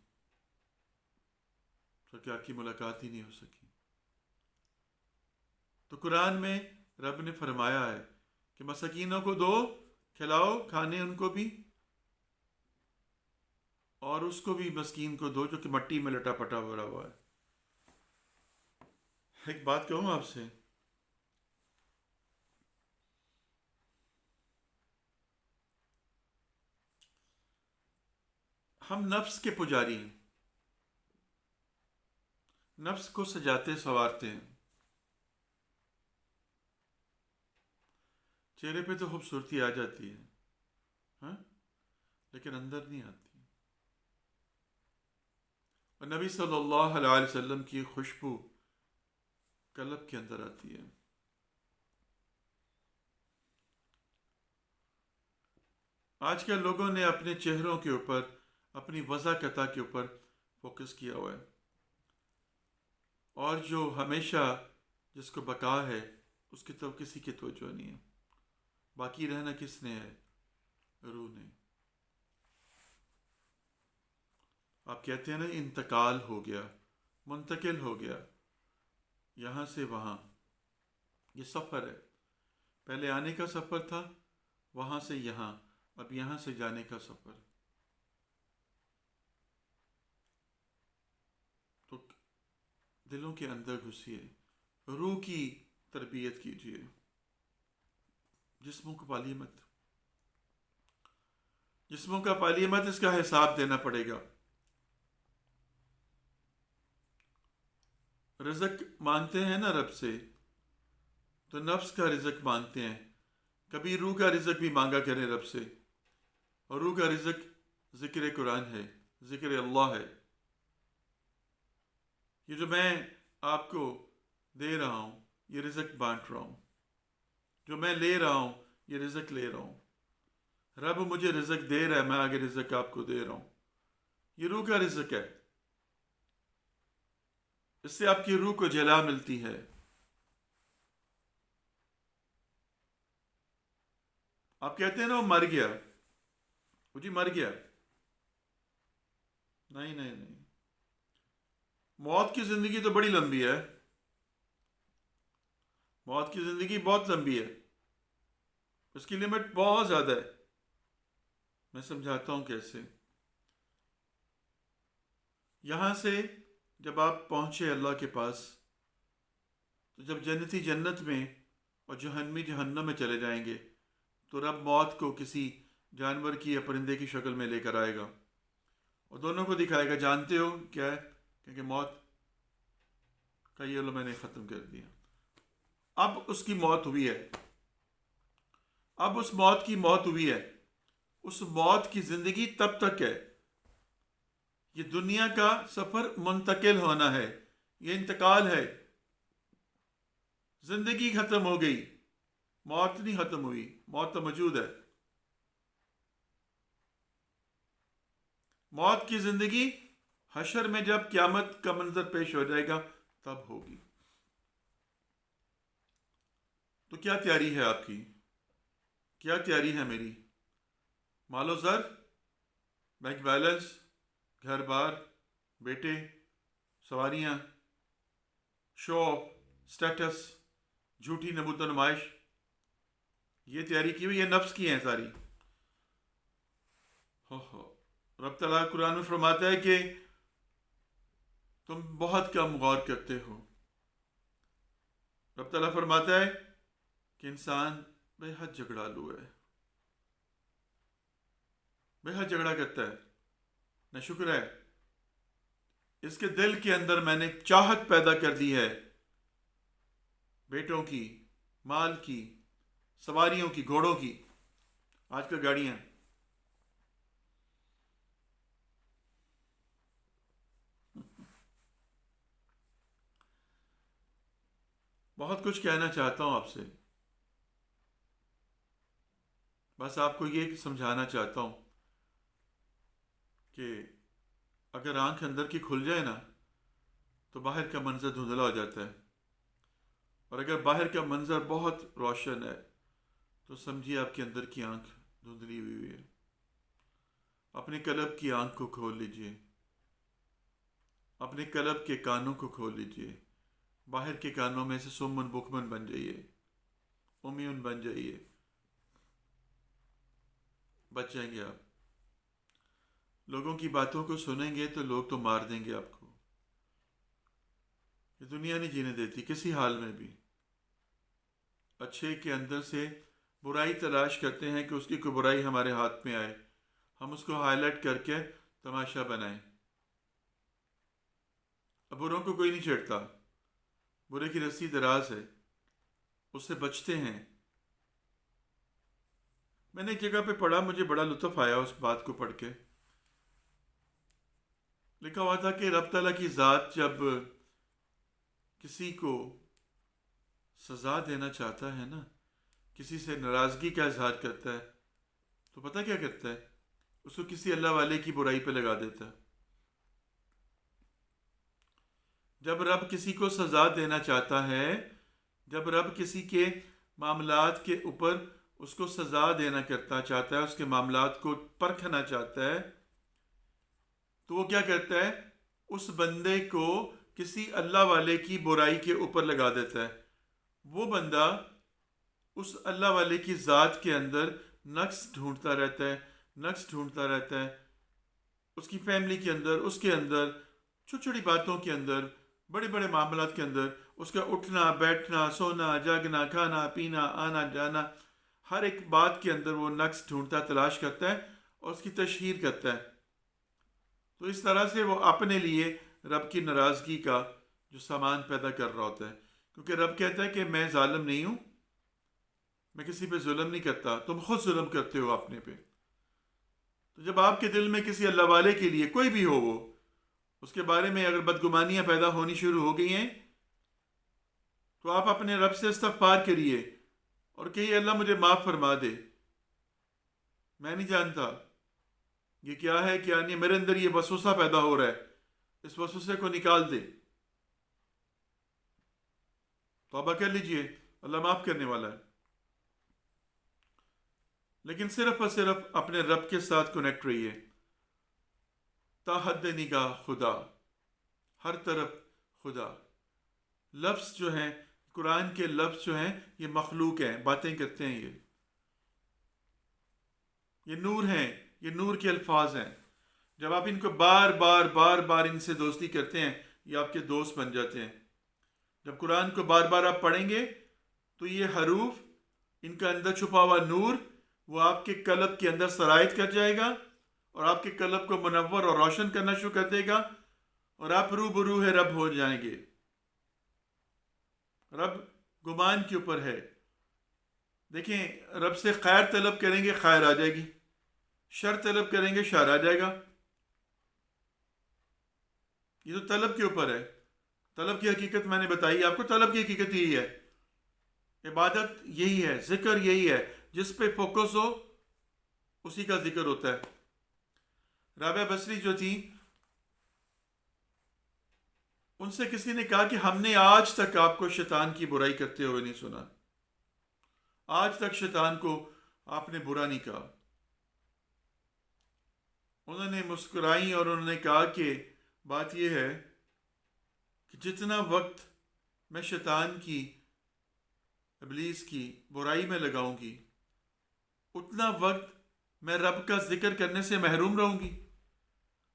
سرکار کی ملاقات ہی نہیں ہو سکی. تو قرآن میں رب نے فرمایا ہے کہ مساکینوں کو دو، کھلاؤ کھانے ان کو بھی، اور اس کو بھی مسکین کو دو جو کہ مٹی میں لٹا پٹا ہوا ہے. ایک بات کہوں آپ سے، ہم نفس کے پجاری ہیں، نفس کو سجاتے سنوارتے ہیں. چہرے پہ تو خوبصورتی آ جاتی ہے ہاں، لیکن اندر نہیں آتی. اور نبی صلی اللہ علیہ وسلم کی خوشبو قلب کے اندر آتی ہے. آج کل لوگوں نے اپنے چہروں کے اوپر، اپنی وضاحت کے اوپر فوکس کیا ہوا ہے، اور جو ہمیشہ جس کو بقا ہے اس کی طرف کسی کی توجہ نہیں ہے. باقی رہنا کس نے ہے؟ روح نے. آپ کہتے ہیں نا انتقال ہو گیا، منتقل ہو گیا یہاں سے وہاں. یہ سفر ہے، پہلے آنے کا سفر تھا، وہاں سے یہاں، اب یہاں سے جانے کا سفر. تو دلوں کے اندر گھسیے، روح کی تربیت کیجیے، جسموں کو پالیے مت، جسموں کا پالیے مت، اس کا حساب دینا پڑے گا. رزق مانگتے ہیں نا رب سے، تو نفس کا رزق مانگتے ہیں. کبھی روح کا رزق بھی مانگا کریں رب سے، اور روح کا رزق ذکر قرآن ہے، ذکر اللہ ہے۔ یہ جو میں آپ کو دے رہا ہوں یہ رزق بانٹ رہا ہوں، جو میں لے رہا ہوں یہ رزق لے رہا ہوں۔ رب مجھے رزق دے رہا ہے، میں آگے رزق آپ کو دے رہا ہوں۔ یہ روح کا رزق ہے، اس سے آپ کی روح کو جلا ملتی ہے۔ آپ کہتے ہیں نا وہ مر گیا، وہ جی مر گیا، نہیں نہیں نہیں، موت کی زندگی تو بڑی لمبی ہے، موت کی زندگی بہت لمبی ہے، اس کی لمٹ بہت زیادہ ہے۔ میں سمجھاتا ہوں کیسے۔ یہاں سے جب آپ پہنچے اللہ کے پاس، تو جب جنتی جنت میں اور جہنمی جہنم میں چلے جائیں گے تو رب موت کو کسی جانور کی یا پرندے کی شکل میں لے کر آئے گا اور دونوں کو دکھائے گا، جانتے ہو کیا ہے؟ کیونکہ موت کا یہ میں نے ختم کر دیا۔ اب اس کی موت ہوئی ہے، اب اس موت کی موت ہوئی ہے، اس موت کی زندگی تب تک ہے۔ یہ دنیا کا سفر منتقل ہونا ہے، یہ انتقال ہے۔ زندگی ختم ہو گئی، موت نہیں ختم ہوئی، موت تو موجود ہے۔ موت کی زندگی حشر میں جب قیامت کا منظر پیش ہو جائے گا تب ہوگی۔ تو کیا تیاری ہے آپ کی؟ کیا تیاری ہے میری؟ مال و زر، بینک بیلنس، گھر بار، بیٹے، سواریاں، شو آف، سٹیٹس، جھوٹی نبوت و نمائش، یہ تیاری کی ہوئی، یہ نفس کی ہیں ساری۔ رب تعالیٰ قرآن میں فرماتا ہے کہ تم بہت کم غور کرتے ہو۔ رب تعالیٰ فرماتا ہے کہ انسان بے حد جھگڑالو ہے، بے حد جھگڑا کرتا ہے، نہ شکر ہے اس کے دل کے اندر میں نے چاہت پیدا کر دی ہے بیٹوں کی، مال کی، سواریوں کی، گھوڑوں کی، آج کل گاڑیاں۔ بہت کچھ کہنا چاہتا ہوں آپ سے، بس آپ کو یہ سمجھانا چاہتا ہوں کہ اگر آنکھ اندر کی کھل جائے نا تو باہر کا منظر دھندلا ہو جاتا ہے، اور اگر باہر کا منظر بہت روشن ہے تو سمجھیے آپ کے اندر کی آنکھ دھندلی ہوئی ہے۔ اپنے قلب کی آنکھ کو کھول لیجئے، اپنے قلب کے کانوں کو کھول لیجئے، باہر کے کانوں میں سے سمن بکمن بن جائیے، امیون بن جائیے، بچ جائیں گے آپ۔ لوگوں کی باتوں کو سنیں گے تو لوگ تو مار دیں گے آپ کو۔ یہ دنیا نہیں جینے دیتی کسی حال میں بھی۔ اچھے کے اندر سے برائی تلاش کرتے ہیں کہ اس کی کوئی برائی ہمارے ہاتھ میں آئے، ہم اس کو ہائی لائٹ کر کے تماشا بنائیں۔ اب بروں کو کوئی نہیں چھیڑتا، برے کی رسی دراز ہے، اس سے بچتے ہیں۔ میں نے ایک جگہ پہ پڑھا، مجھے بڑا لطف آیا اس بات کو پڑھ کے۔ لکھا ہوا تھا کہ رب تعالیٰ کی ذات جب کسی کو سزا دینا چاہتا ہے نا، کسی سے ناراضگی کا اظہار کرتا ہے تو پتہ کیا کرتا ہے؟ اس کو کسی اللہ والے کی برائی پہ لگا دیتا ہے۔ جب رب کسی کو سزا دینا چاہتا ہے، جب رب کسی کے معاملات کے اوپر اس کو سزا دینا چاہتا ہے، اس کے معاملات کو پرکھنا چاہتا ہے، تو وہ کیا کرتا ہے؟ اس بندے کو کسی اللہ والے کی برائی کے اوپر لگا دیتا ہے۔ وہ بندہ اس اللہ والے کی ذات کے اندر نقص ڈھونڈتا رہتا ہے، نقص ڈھونڈتا رہتا ہے، اس کی فیملی کے اندر، اس کے اندر چھوٹی چھوٹی باتوں کے اندر، بڑے بڑے معاملات کے اندر، اس کا اٹھنا بیٹھنا، سونا جاگنا، کھانا پینا، آنا جانا، ہر ایک بات کے اندر وہ نقص ڈھونڈتا، تلاش کرتا ہے اور اس کی تشہیر کرتا ہے۔ تو اس طرح سے وہ اپنے لیے رب کی ناراضگی کا جو سامان پیدا کر رہا ہوتا ہے، کیونکہ رب کہتا ہے کہ میں ظالم نہیں ہوں، میں کسی پہ ظلم نہیں کرتا، تم خود ظلم کرتے ہو اپنے پہ۔ تو جب آپ کے دل میں کسی اللہ والے کے لیے، کوئی بھی ہو وہ، اس کے بارے میں اگر بدگمانیاں پیدا ہونی شروع ہو گئی ہیں، تو آپ اپنے رب سے استغفار کریے اور کہیے اللہ مجھے معاف فرما دے، میں نہیں جانتا یہ کیا ہے کیا نہیں، میرے اندر یہ وسوسہ پیدا ہو رہا ہے، اس وسوسے کو نکال دے، توبہ کر لیجئے، اللہ معاف کرنے والا ہے۔ لیکن صرف اور صرف اپنے رب کے ساتھ کنیکٹ رہیے، تا حد نگاہ خدا، ہر طرف خدا۔ لفظ جو ہیں، قرآن کے لفظ جو ہیں، یہ مخلوق ہیں، باتیں کرتے ہیں، یہ نور ہیں، یہ نور کے الفاظ ہیں۔ جب آپ ان کو بار بار بار بار ان سے دوستی کرتے ہیں، یہ آپ کے دوست بن جاتے ہیں۔ جب قرآن کو بار بار آپ پڑھیں گے تو یہ حروف، ان کا اندر چھپا ہوا نور، وہ آپ کے قلب کے اندر سرایت کر جائے گا اور آپ کے قلب کو منور اور روشن کرنا شروع کر دے گا، اور آپ روبرو رب ہو جائیں گے۔ رب گمان کے اوپر ہے۔ دیکھیں، رب سے خیر طلب کریں گے، خیر آ جائے گی، شر طلب کریں گے، شر آ جائے گا۔ یہ تو طلب کے اوپر ہے۔ طلب کی حقیقت میں نے بتائی آپ کو، طلب کی حقیقت یہی ہے، عبادت یہی ہے، ذکر یہی ہے، جس پہ فوکس ہو اسی کا ذکر ہوتا ہے۔ رابعہ بصری جو تھی، ان سے کسی نے کہا کہ ہم نے آج تک آپ کو شیطان کی برائی کرتے ہوئے نہیں سنا، آج تک شیطان کو آپ نے برا نہیں کہا۔ انہوں نے مسکرائی اور انہوں نے کہا کہ بات یہ ہے کہ جتنا وقت میں شیطان کی، ابلیس کی برائی میں لگاؤں گی، اتنا وقت میں رب کا ذکر کرنے سے محروم رہوں گی۔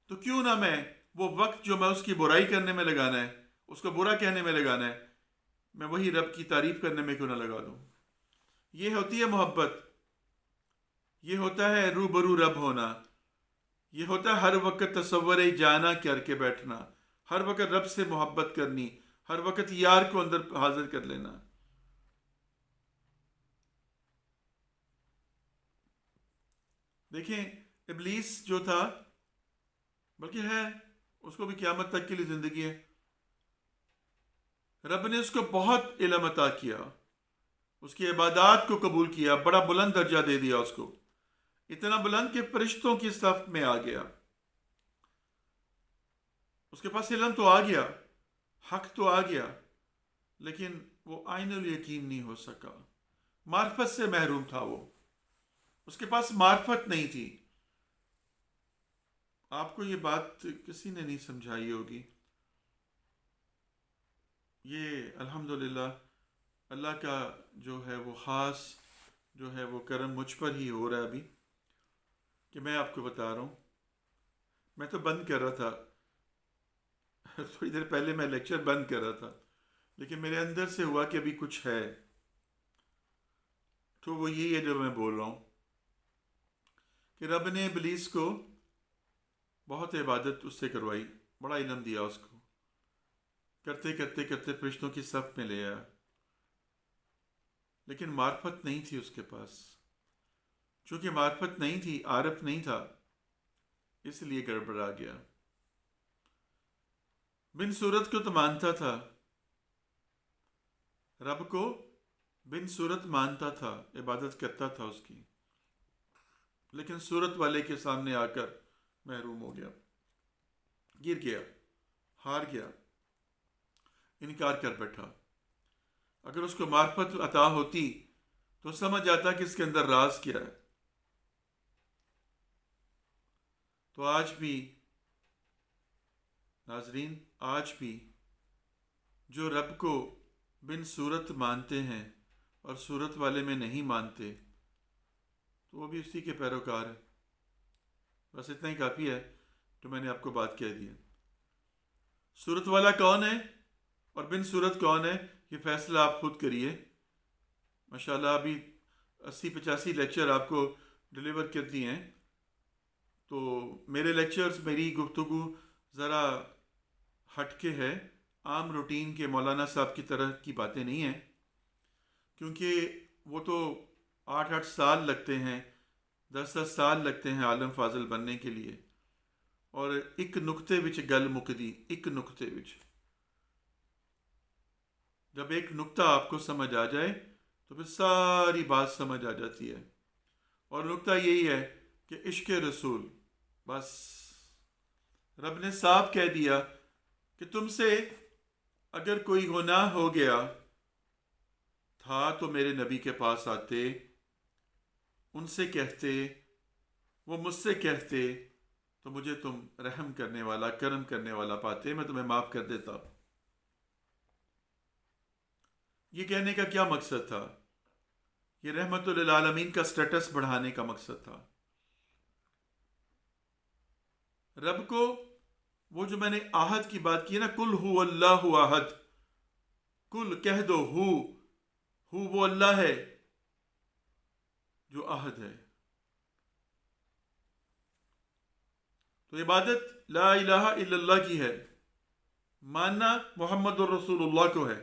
تو کیوں نہ میں وہ وقت جو میں اس کی برائی کرنے میں لگانا ہے، اس کو برا کہنے میں لگانا ہے، میں وہی رب کی تعریف کرنے میں کیوں نہ لگا دوں۔ یہ ہوتی ہے محبت، یہ ہوتا ہے روبرو رب ہونا، یہ ہوتا ہے ہر وقت تصور جانا کر کے بیٹھنا، ہر وقت رب سے محبت کرنی، ہر وقت یار کو اندر حاضر کر لینا۔ دیکھیں، ابلیس جو تھا، بلکہ ہے، اس کو بھی قیامت تک کے لیے زندگی ہے، رب نے اس کو بہت علم عطا کیا، اس کی عبادات کو قبول کیا، بڑا بلند درجہ دے دیا اس کو، اتنا بلند کہ فرشتوں کی صف میں آ گیا۔ اس کے پاس علم تو آ گیا، حق تو آ گیا، لیکن وہ عین الیقین نہیں ہو سکا، معرفت سے محروم تھا وہ، اس کے پاس معرفت نہیں تھی۔ آپ کو یہ بات کسی نے نہیں سمجھائی ہوگی، یہ الحمدللہ اللہ کا جو ہے وہ خاص جو ہے وہ کرم مجھ پر ہی ہو رہا ہے ابھی، کہ میں آپ کو بتا رہا ہوں۔ میں تو بند کر رہا تھا تھوڑی دیر پہلے، میں لیکچر بند کر رہا تھا، لیکن میرے اندر سے ہوا کہ ابھی کچھ ہے، تو وہ یہی ہے جو میں بول رہا ہوں کہ رب نے ابلیس کو بہت عبادت اس سے کروائی، بڑا علم دیا اس کو، کرتے کرتے کرتے فرشتوں کی صف میں لے آیا، لیکن معرفت نہیں تھی اس کے پاس۔ چونکہ معرفت نہیں تھی، عارف نہیں تھا، اس لیے گڑبڑا گیا۔ بن صورت کو تو مانتا تھا، رب کو بن صورت مانتا تھا، عبادت کرتا تھا اس کی، لیکن صورت والے کے سامنے آ کر محروم ہو گیا، گر گیا، ہار گیا، انکار کر بیٹھا۔ اگر اس کو معرفت عطا ہوتی تو سمجھ آتا کہ اس کے اندر راز کیا ہے۔ تو آج بھی ناظرین، آج بھی جو رب کو بن صورت مانتے ہیں اور صورت والے میں نہیں مانتے، تو وہ بھی اسی کے پیروکار ہے۔ بس اتنا ہی کافی ہے جو میں نے آپ کو بات کہہ دی ہے۔ صورت والا کون ہے اور بن صورت کون ہے، یہ فیصلہ آپ خود کریے۔ ماشاءاللہ ابھی 80-85 لیکچر آپ کو ڈلیور کر دیے ہیں، تو میرے لیکچرز، میری گفتگو ذرا ہٹ کے ہے، عام روٹین کے مولانا صاحب کی طرح کی باتیں نہیں ہیں، کیونکہ وہ تو 8 سال لگتے ہیں، 10 سال لگتے ہیں عالم فاضل بننے کے لیے، اور ایک نقطے وچ گل مکدی، ایک نقطے وچ جب ایک نقطہ آپ کو سمجھ آ جائے تو پھر ساری بات سمجھ آ جاتی ہے، اور نقطہ یہی ہے کہ عشق رسول، بس رب نے صاف کہہ دیا کہ تم سے اگر کوئی گناہ ہو گیا تھا تو میرے نبی کے پاس آتے، ان سے کہتے، وہ مجھ سے کہتے تو مجھے تم رحم کرنے والا، کرم کرنے والا پاتے، میں تمہیں معاف کر دیتا۔ یہ کہنے کا کیا مقصد تھا؟ یہ رحمت للعالمین کا سٹیٹس بڑھانے کا مقصد تھا۔ رب کو وہ جو میں نے آہد کی بات کی ہے نا، کل ہو اللہ احد، کل کہہ دو ہو وہ اللہ ہے جو احد ہے۔ تو عبادت لا الہ الا اللہ کی ہے، ماننا محمد الرسول اللہ کو ہے۔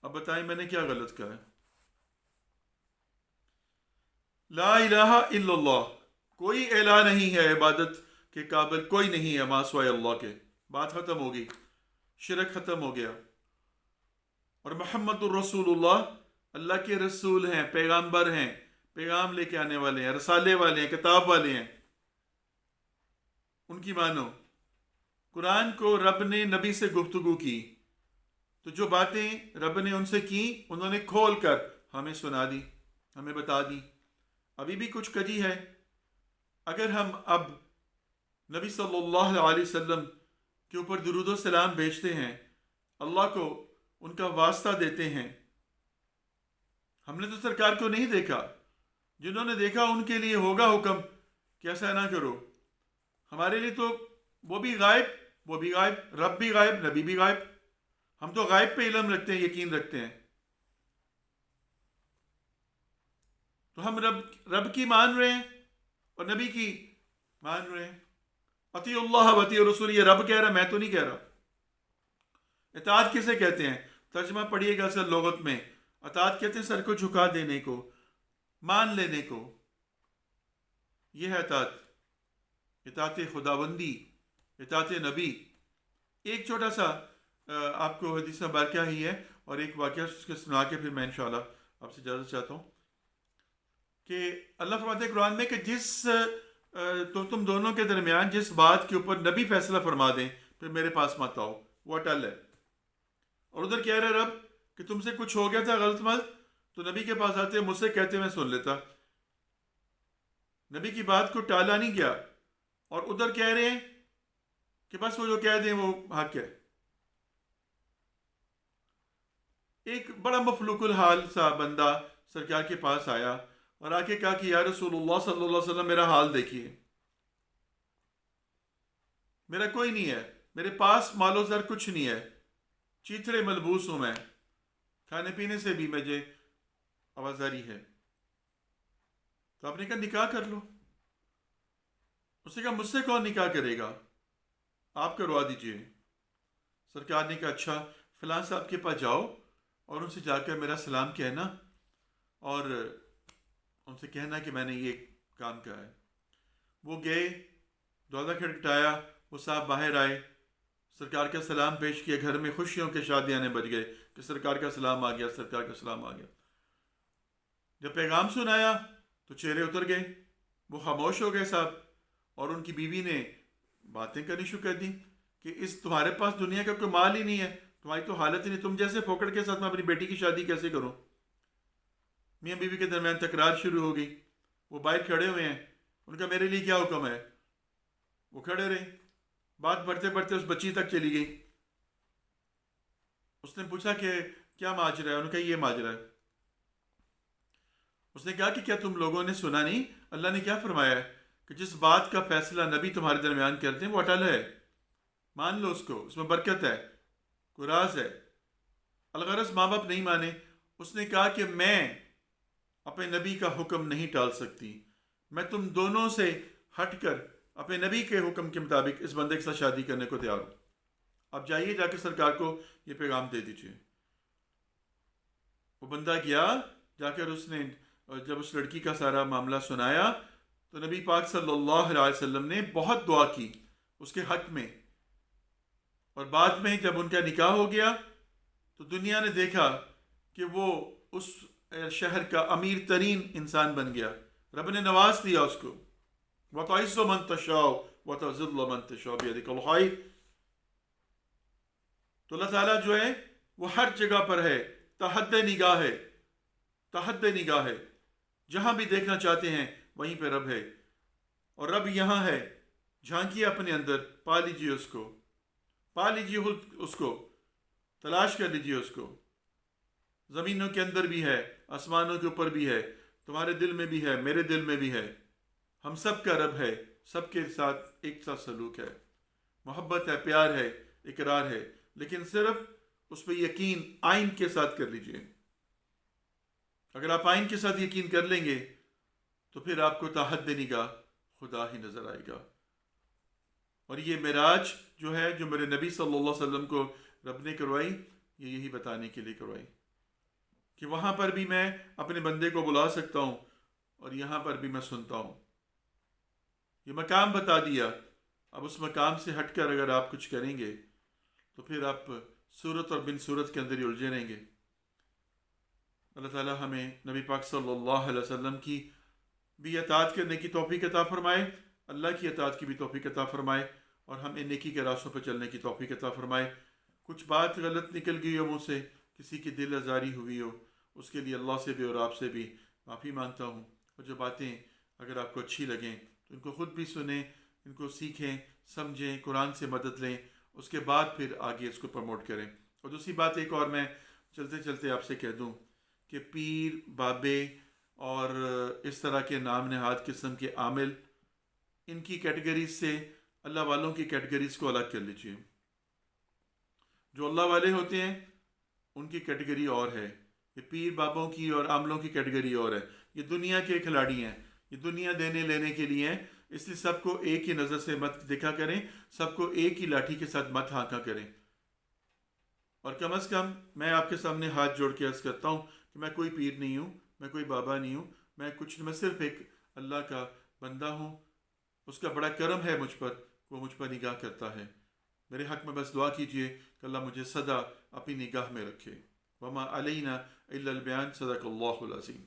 اب بتائیں میں نے کیا غلط کہا ہے؟ لا الہ الا اللہ، کوئی الہ نہیں ہے عبادت کے قابل، کوئی نہیں ہے ماں سوائے اللہ کے، بات ختم ہو گئی، شرک ختم ہو گیا۔ اور محمد الرسول اللہ اللہ کے رسول ہیں، پیغامبر ہیں، پیغام لے کے آنے والے ہیں، رسالے والے ہیں، کتاب والے ہیں، ان کی مانو۔ قرآن کو رب نے نبی سے گفتگو کی تو جو باتیں رب نے ان سے کی انہوں نے کھول کر ہمیں سنا دی، ہمیں بتا دی۔ ابھی بھی کچھ کجی ہے۔ اگر ہم اب نبی صلی اللہ علیہ وسلم کے اوپر درود و سلام بھیجتے ہیں، اللہ کو ان کا واسطہ دیتے ہیں، ہم نے تو سرکار کو نہیں دیکھا، جنہوں نے دیکھا ان کے لیے ہوگا حکم کہ ایسا نہ کرو۔ ہمارے لیے تو وہ بھی غائب، وہ بھی غائب، رب بھی غائب، نبی بھی غائب، ہم تو غائب پہ علم رکھتے ہیں، یقین رکھتے ہیں۔ تو ہم رب کی مان رہے ہیں اور نبی کی مان رہے ہیں۔ اطیع اللہ و اطیع الرسول، یہ رب کہہ رہا، میں تو نہیں کہہ رہا۔ اطاعت کسے کہتے ہیں؟ ترجمہ پڑھیے گا سر لغت میں، اطاعت کہتے ہیں سر کو جھکا دینے کو، مان لینے کو، یہ ہے اطاعت، اطاعت خداوندی، اطاعت نبی۔ ایک چھوٹا سا آپ کو حدیث مبارکہ ہی ہے اور ایک واقعہ اس کے سنا کے پھر میں انشاءاللہ آپ سے اجازت چاہتا ہوں کہ اللہ فرماتے ہیں قرآن میں کہ تو تم دونوں کے درمیان جس بات کے اوپر نبی فیصلہ فرما دیں پھر میرے پاس مت آؤ، وہ اٹل ہے۔ اور ادھر کہہ رہے رب کہ تم سے کچھ ہو گیا تھا غلط ملط تو نبی کے پاس آتے، مجھ سے کہتے میں سن لیتا، نبی کی بات کو ٹالا نہیں گیا۔ اور ادھر کہہ رہے ہیں کہ بس وہ جو کہہ دیں وہ حق ہے۔ ایک بڑا مفلوق الحال سا بندہ سرکار کے پاس آیا اور آ کے کہا کہ یا رسول اللہ صلی اللہ علیہ وسلم میرا حال دیکھیے، میرا کوئی نہیں ہے، میرے پاس مال و زر کچھ نہیں ہے، چیتھڑے ملبوس ہوں میں، کھانے پینے سے بھی مجھے آوازاری ہے۔ تو آپ نے کہا نکاح کر لو۔ اس نے کہا مجھ سے کون نکاح کرے گا، آپ کروا دیجئے۔ سرکار نے کہا اچھا فلاں صاحب کے پاس جاؤ اور ان سے جا کر میرا سلام کہنا اور ان سے کہنا کہ میں نے یہ کام کیا ہے۔ وہ گئے، دروازہ کھٹکھٹایا، وہ صاحب باہر آئے، سرکار کا سلام پیش کیا، گھر میں خوشیوں کے شادیانے بج گئے کہ سرکار کا سلام آ گیا، سرکار کا سلام آ گیا۔ جب پیغام سنایا تو چہرے اتر گئے، وہ خاموش ہو گئے صاحب، اور ان کی بیوی نے باتیں کرنی شروع کر دی کہ تمہارے پاس دنیا کا کوئی مال ہی نہیں ہے، تمہاری تو حالت ہی نہیں، تم جیسے پھوکڑ کے ساتھ میں اپنی بیٹی کی شادی کیسے کروں۔ میاں بیوی کے درمیان تکرار شروع ہو گئی۔ وہ باہر کھڑے ہوئے ہیں، ان کا میرے لیے کیا حکم ہے؟ وہ کھڑے رہے، بات بڑھتے بڑھتے اس بچی تک چلی گئی۔ اس نے پوچھا کہ کیا ماجرا ہے؟ انہوں نے کہا یہ ماجرا ہے۔ اس نے کہا کہ کیا تم لوگوں نے سنا نہیں اللہ نے کیا فرمایا ہے کہ جس بات کا فیصلہ نبی تمہارے درمیان کرتے ہیں وہ اٹل ہے، مان لو اس کو، اس میں برکت ہے، کوئی راز ہے۔ الغرض ماں باپ نہیں مانے۔ اس نے کہا کہ میں اپنے نبی کا حکم نہیں ٹال سکتی، میں تم دونوں سے ہٹ کر اپنے نبی کے حکم کے مطابق اس بندے کے ساتھ شادی کرنے کو تیار ہوں۔ اب جائیے جا کے سرکار کو یہ پیغام دے دیجیے۔ وہ بندہ گیا، جا کر اس نے اور جب اس لڑکی کا سارا معاملہ سنایا تو نبی پاک صلی اللہ علیہ وسلم نے بہت دعا کی اس کے حق میں. اور بعد میں جب ان کا نکاح ہو گیا تو دنیا نے دیکھا کہ وہ اس شہر کا امیر ترین انسان بن گیا. رب نے نواز دیا اس کو. وَتُعِزُّ مَن تَشَاءُ وَتُذِلُّ مَن تَشَاءُ بِيَدِكَ الْخَيْرُ. تو اللہ تعالیٰ جو ہے وہ ہر جگہ پر ہے، تحت نگاہ ہے، تحت نگاہ ہے. جہاں بھی دیکھنا چاہتے ہیں وہیں پہ رب ہے. اور رب یہاں ہے، جھانکیے اپنے اندر، پا لیجیے اس کو، پا لیجیے اس کو، تلاش کر لیجیے اس کو. زمینوں کے اندر بھی ہے، آسمانوں کے اوپر بھی ہے، تمہارے دل میں بھی ہے، میرے دل میں بھی ہے. ہم سب کا رب ہے، سب کے ساتھ ایک ساتھ سلوک ہے، محبت ہے، پیار ہے، اقرار ہے. لیکن صرف اس پہ یقین آئین کے ساتھ کر لیجئے. اگر آپ آئین کے ساتھ یقین کر لیں گے تو پھر آپ کو تحت نگاہ خدا ہی نظر آئے گا. اور یہ معراج جو ہے، جو میرے نبی صلی اللہ علیہ وسلم کو رب نے کروائی، یہ یہی بتانے کے لیے کروائی کہ وہاں پر بھی میں اپنے بندے کو بلا سکتا ہوں اور یہاں پر بھی میں سنتا ہوں. یہ مقام بتا دیا. اب اس مقام سے ہٹ کر اگر آپ کچھ کریں گے تو پھر آپ صورت اور بن صورت کے اندر ہی الجھے رہیں گے. اللہ تعالیٰ ہمیں نبی پاک صلی اللہ علیہ وسلم کی بھی اطاعت کرنے کی توفیق عطا فرمائے، اللہ کی اطاعت کی بھی توفیق عطا فرمائے، اور ہمیں نیکی کے راستوں پہ چلنے کی توفیق عطا فرمائے. کچھ بات غلط نکل گئی ہو مجھ سے، کسی کی دل آزاری ہوئی ہو، اس کے لیے اللہ سے بھی اور آپ سے بھی معافی مانگتا ہوں. اور جو باتیں اگر آپ کو اچھی لگیں تو ان کو خود بھی سنیں، ان کو سیکھیں، سمجھیں، قرآن سے مدد لیں، اس کے بعد پھر آگے اس کو پروموٹ کریں. اور دوسری بات ایک اور میں چلتے چلتے آپ سے کہہ دوں کہ پیر، بابے اور اس طرح کے نام نہاد قسم کے عامل، ان کی کیٹیگریز سے اللہ والوں کی کیٹیگریز کو الگ کر لیجئے. جو اللہ والے ہوتے ہیں ان کی کیٹیگری اور ہے، یہ پیر بابوں کی اور عاملوں کی کیٹیگری اور ہے. یہ دنیا کے کھلاڑی ہیں، یہ دنیا دینے لینے کے لیے ہیں. اس لیے سب کو ایک ہی نظر سے مت دیکھا کریں، سب کو ایک ہی لاٹھی کے ساتھ مت ہانکا کریں. اور کم از کم میں آپ کے سامنے ہاتھ جوڑ کے عرض کرتا ہوں کہ میں کوئی پیر نہیں ہوں، میں کوئی بابا نہیں ہوں، میں صرف ایک اللہ کا بندہ ہوں. اس کا بڑا کرم ہے مجھ پر، وہ مجھ پر نگاہ کرتا ہے. میرے حق میں بس دعا کیجئے کہ اللہ مجھے سدا اپنی نگاہ میں رکھے. وما علینا الا البیان. صدق اللہ العظیم.